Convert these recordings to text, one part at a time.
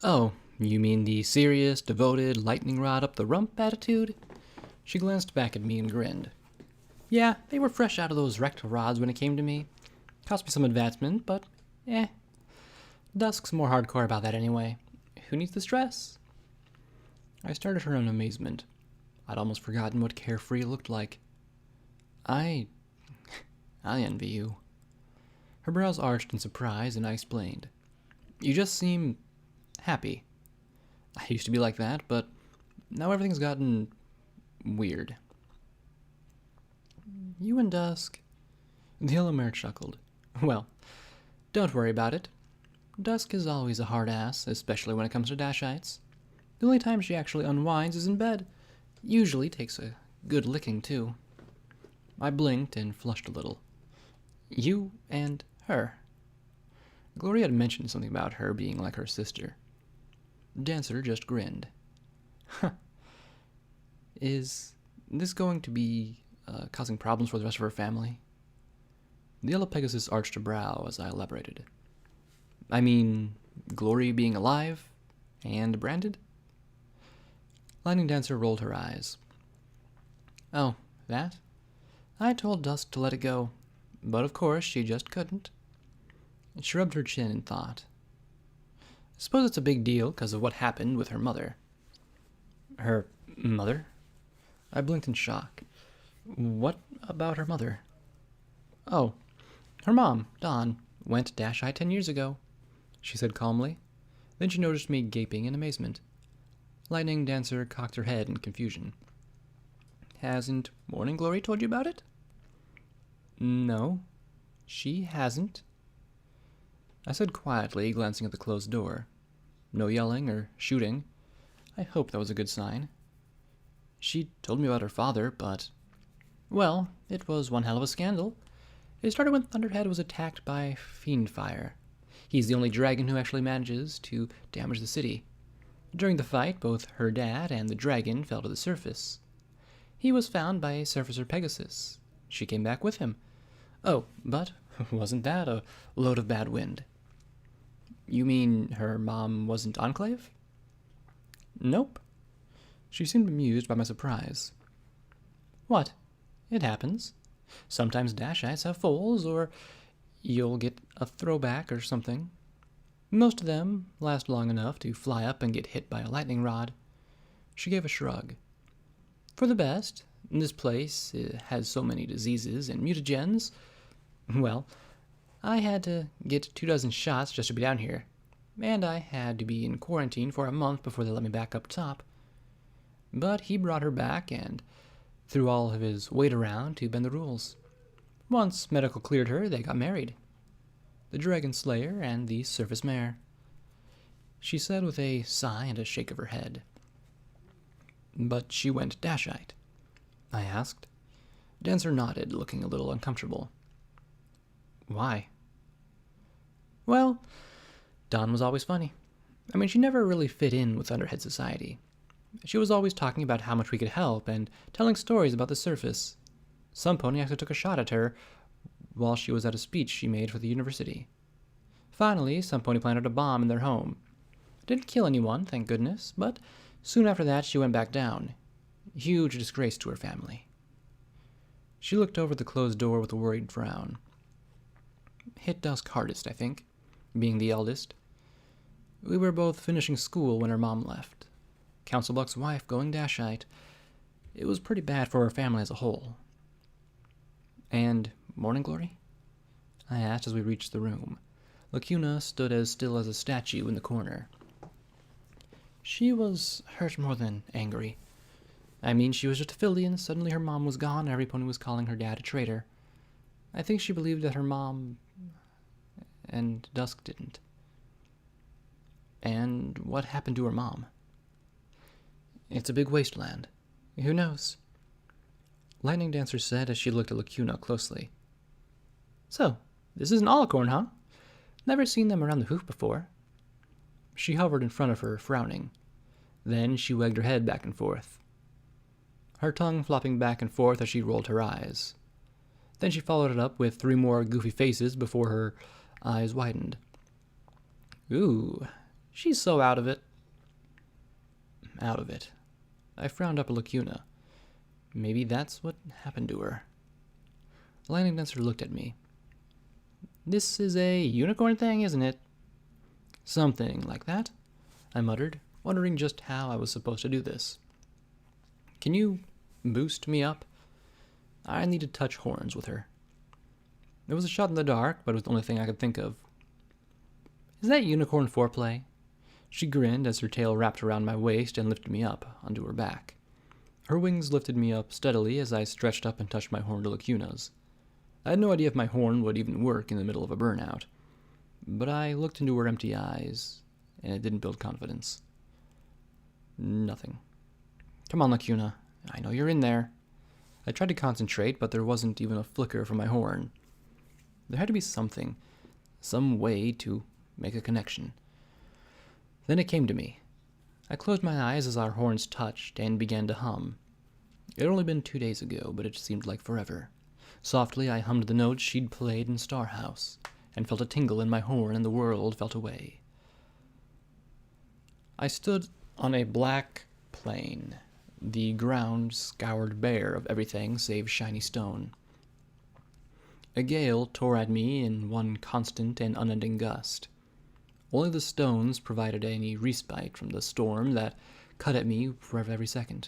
Oh, you mean the serious, devoted, lightning rod up the rump attitude? She glanced back at me and grinned. Yeah, they were fresh out of those rectal rods when it came to me. Cost me some advancement, but eh. Dusk's more hardcore about that anyway. Who needs the stress? I stared at her in amazement. I'd almost forgotten what carefree looked like. I envy you. Her brows arched in surprise, and I explained. You just seem happy. I used to be like that, but now everything's gotten weird. You and Dusk. The yellow mare chuckled. Well, don't worry about it. Dusk is always a hard ass, especially when it comes to Dashites. The only time she actually unwinds is in bed. Usually takes a good licking, too. I blinked and flushed a little. You and her. Gloria had mentioned something about her being like her sister. Dancer just grinned. Huh. Is this going to be causing problems for the rest of her family? The yellow Pegasus arched a brow as I elaborated. I mean, Glory being alive and branded? Lightning Dancer rolled her eyes. Oh, that? I told Dusk to let it go, but of course she just couldn't. She rubbed her chin in thought. I suppose it's a big deal because of what happened with her mother. Her mother? I blinked in shock. What about her mother? Oh, her mom, Dawn, went Dashite 10 years ago, she said calmly. Then she noticed me gaping in amazement. Lightning Dancer cocked her head in confusion. Hasn't Morning Glory told you about it? No, she hasn't. I said quietly, glancing at the closed door. No yelling or shooting. I hope that was a good sign. She told me about her father, but... Well, it was one hell of a scandal. It started when Thunderhead was attacked by Fiendfire. He's the only dragon who actually manages to damage the city. During the fight, both her dad and the dragon fell to the surface. He was found by Surfacer Pegasus. She came back with him. Oh, but wasn't that a load of bad wind? You mean her mom wasn't Enclave? Nope. She seemed amused by my surprise. What? It happens. Sometimes Dashites have foals, or you'll get a throwback or something. Most of them last long enough to fly up and get hit by a lightning rod. She gave a shrug. For the best. This place has so many diseases and mutagens. Well, I had to get 24 shots just to be down here. And I had to be in quarantine for a month before they let me back up top. But he brought her back and threw all of his weight around to bend the rules. Once medical cleared her, they got married. The Dragon Slayer and the Surface Mare. She said with a sigh and a shake of her head. But she went Dashite? I asked. Dancer nodded, looking a little uncomfortable. Why? Well, Dawn was always funny. I mean, she never really fit in with Underhead society. She was always talking about how much we could help and telling stories about the surface. Some pony actually took a shot at her while she was at a speech she made for the university. Finally, some pony planted a bomb in their home. Didn't kill anyone, thank goodness, but soon after that she went back down. Huge disgrace to her family. She looked over the closed door with a worried frown. Hit Dusk hardest, I think, being the eldest. We were both finishing school when her mom left. Council Buck's wife going Dashite. It was pretty bad for our family as a whole. And Morning Glory? I asked as we reached the room. Lacuna stood as still as a statue in the corner. She was hurt more than angry. I mean, she was just a filly, and suddenly her mom was gone, and every pony was calling her dad a traitor. I think she believed that her mom and Dusk didn't. And what happened to her mom? It's a big wasteland. Who knows? Lightning Dancer said as she looked at Lacuna closely. So, this is an alicorn, huh? Never seen them around the hoof before. She hovered in front of her, frowning. Then she wagged her head back and forth, her tongue flopping back and forth as she rolled her eyes. Then she followed it up with 3 more goofy faces before her eyes widened. Ooh, She's so out of it. Out of it. I frowned up at Lacuna. Maybe that's what happened to her. The landing dancer looked at me. This is a unicorn thing, isn't it? Something like that, I muttered, wondering just how I was supposed to do this. Can you boost me up? I need to touch horns with her. It was a shot in the dark, but it was the only thing I could think of. Is that unicorn foreplay? She grinned as her tail wrapped around my waist and lifted me up onto her back. Her wings lifted me up steadily as I stretched up and touched my horn to Lacuna's. I had no idea if my horn would even work in the middle of a burnout, but I looked into her empty eyes, and it didn't build confidence. Nothing. Come on, Lacuna. I know you're in there. I tried to concentrate, but there wasn't even a flicker from my horn. There had to be something, some way to make a connection. Then it came to me. I closed my eyes as our horns touched and began to hum. It had only been 2 days ago, but it seemed like forever. Softly, I hummed the notes she'd played in Star House, and felt a tingle in my horn, and the world felt away. I stood on a black plain, the ground scoured bare of everything save shiny stone. A gale tore at me in one constant and unending gust. Only the stones provided any respite from the storm that cut at me for every second.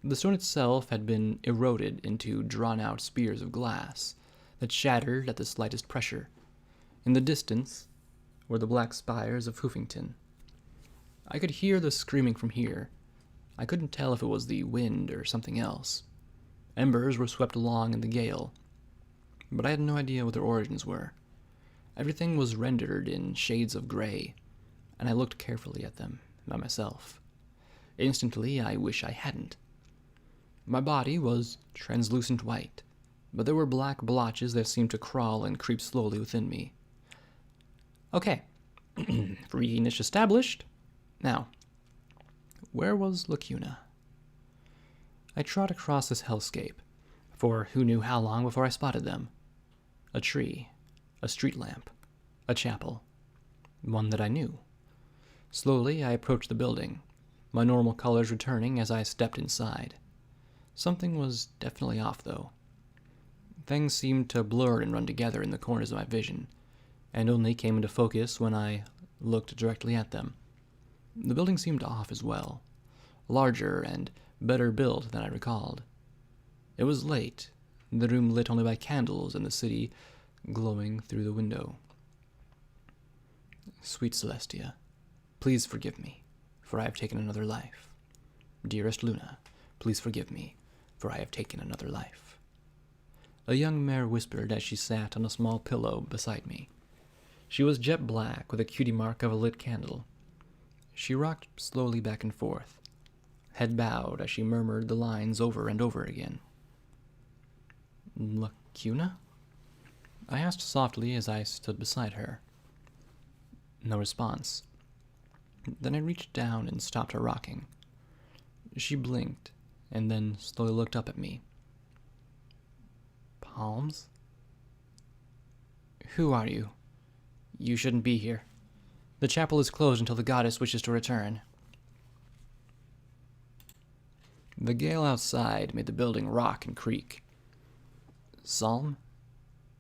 The stone itself had been eroded into drawn-out spears of glass that shattered at the slightest pressure. In the distance were the black spires of Hoofington. I could hear the screaming from here. I couldn't tell if it was the wind or something else. Embers were swept along in the gale, but I had no idea what their origins were. Everything was rendered in shades of gray, and I looked carefully at them by myself. Instantly, I wish I hadn't. My body was translucent white, but there were black blotches that seemed to crawl and creep slowly within me. Okay, free niche established. Now, where was Lacuna? I trod across this hellscape, for who knew how long before I spotted them. A tree, a street lamp, a chapel, one that I knew. Slowly, I approached the building, my normal colors returning as I stepped inside. Something was definitely off, though. Things seemed to blur and run together in the corners of my vision, and only came into focus when I looked directly at them. The building seemed off as well, larger and better built than I recalled. It was late, the room lit only by candles and the city glowing through the window. Sweet Celestia, please forgive me, for I have taken another life. Dearest Luna, please forgive me, for I have taken another life. A young mare whispered as she sat on a small pillow beside me. She was jet black with a cutie mark of a lit candle. She rocked slowly back and forth, head bowed as she murmured the lines over and over again. Lacuna? I asked softly as I stood beside her. No response. Then I reached down and stopped her rocking. She blinked, and then slowly looked up at me. Palms? Who are you? You shouldn't be here. The chapel is closed until the goddess wishes to return. The gale outside made the building rock and creak. Psalm?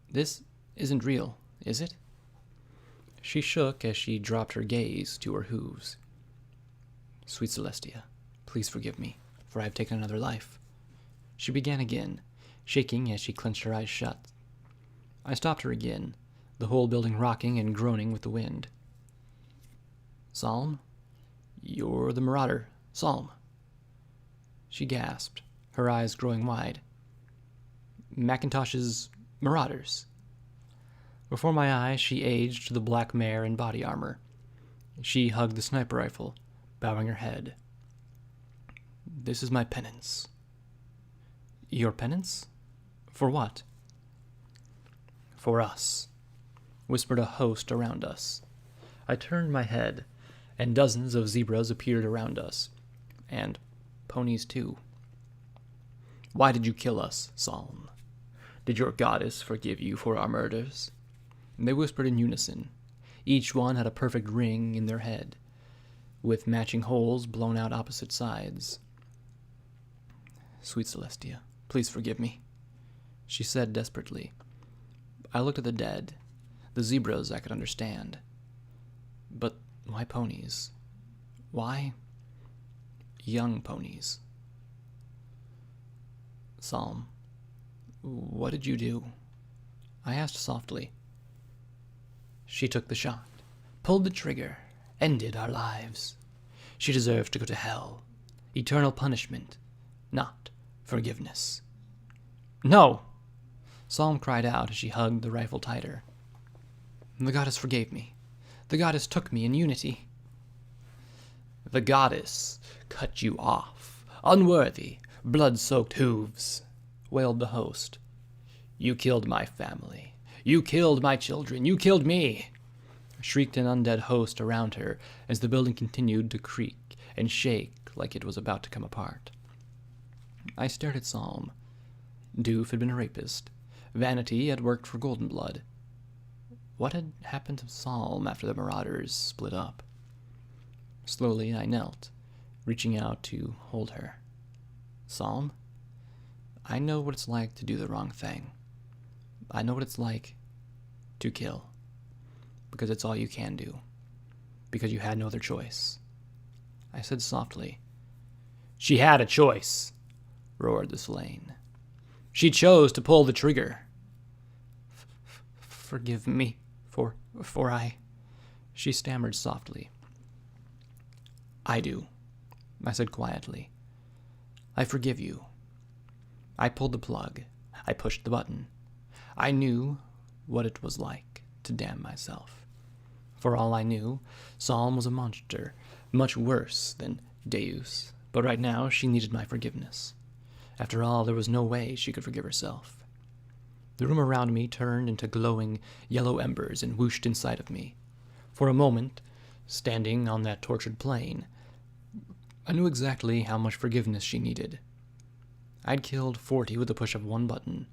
This isn't real, is it? She shook as she dropped her gaze to her hooves. Sweet Celestia, please forgive me, for I have taken another life. She began again, shaking as she clenched her eyes shut. I stopped her again, the whole building rocking and groaning with the wind. Psalm? You're the marauder, Psalm. She gasped, her eyes growing wide. Macintosh's marauders. Before my eyes, she aged to the black mare in body armor. She hugged the sniper rifle, bowing her head. This is my penance. Your penance? For what? For us, whispered a host around us. I turned my head, and dozens of zebras appeared around us, and ponies too. Why did you kill us, Psalm? Did your goddess forgive you for our murders? They whispered in unison. Each one had a perfect ring in their head, with matching holes blown out opposite sides. "Sweet Celestia, please forgive me," she said desperately. I looked at the dead. The zebras I could understand. But why ponies? Why young ponies? "Psalm, what did you do?" I asked softly. "She took the shot, pulled the trigger, ended our lives. She deserved to go to hell. Eternal punishment, not forgiveness." "No!" Psalm cried out as she hugged the rifle tighter. "The goddess forgave me. The goddess took me in unity." "The goddess cut you off. Unworthy, blood-soaked hooves," wailed the host. "You killed my family. You killed my children. You killed me," shrieked an undead host around her as the building continued to creak and shake like it was about to come apart. I stared at Psalm. Doof had been a rapist. Vanity had worked for Golden Blood. What had happened to Psalm after the Marauders split up? Slowly I knelt, reaching out to hold her. "Psalm, I know what it's like to do the wrong thing. I know what it's like to kill. Because it's all you can do. Because you had no other choice." I said softly. "She had a choice," roared the slain. "She chose to pull the trigger." Forgive me for I..." she stammered softly. "I do," I said quietly. "I forgive you. I pulled the plug. I pushed the button. I knew what it was like to damn myself. For all I knew, Psalm was a monster, much worse than Deus, but right now she needed my forgiveness. After all, there was no way she could forgive herself. The room around me turned into glowing yellow embers and whooshed inside of me. For a moment, standing on that tortured plane, I knew exactly how much forgiveness she needed. I'd killed 40 with the push of one button,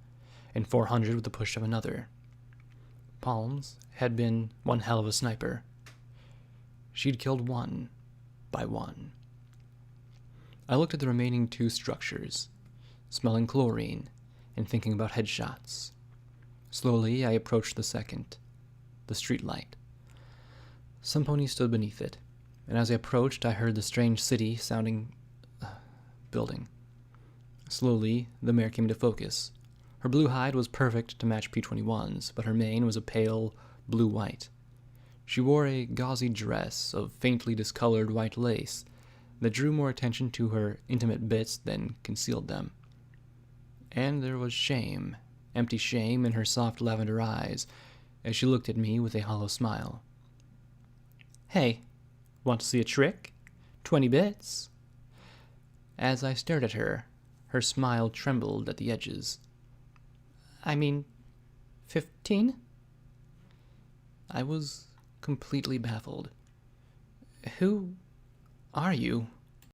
and 400 with the push of another. Palms had been one hell of a sniper. She'd killed one by one. I looked at the remaining 2 structures, smelling chlorine and thinking about headshots. Slowly, I approached the second, the street light. Some ponies stood beneath it, and as I approached, I heard the strange city-sounding building. Slowly, the mare came into focus. Her blue hide was perfect to match P-21's, but her mane was a pale blue-white. She wore a gauzy dress of faintly discolored white lace that drew more attention to her intimate bits than concealed them. And there was shame, empty shame in her soft lavender eyes, as she looked at me with a hollow smile. "Hey, want to see a trick? 20 bits." As I stared at her, her smile trembled at the edges. "I mean, 15? I was completely baffled. "Who are you?"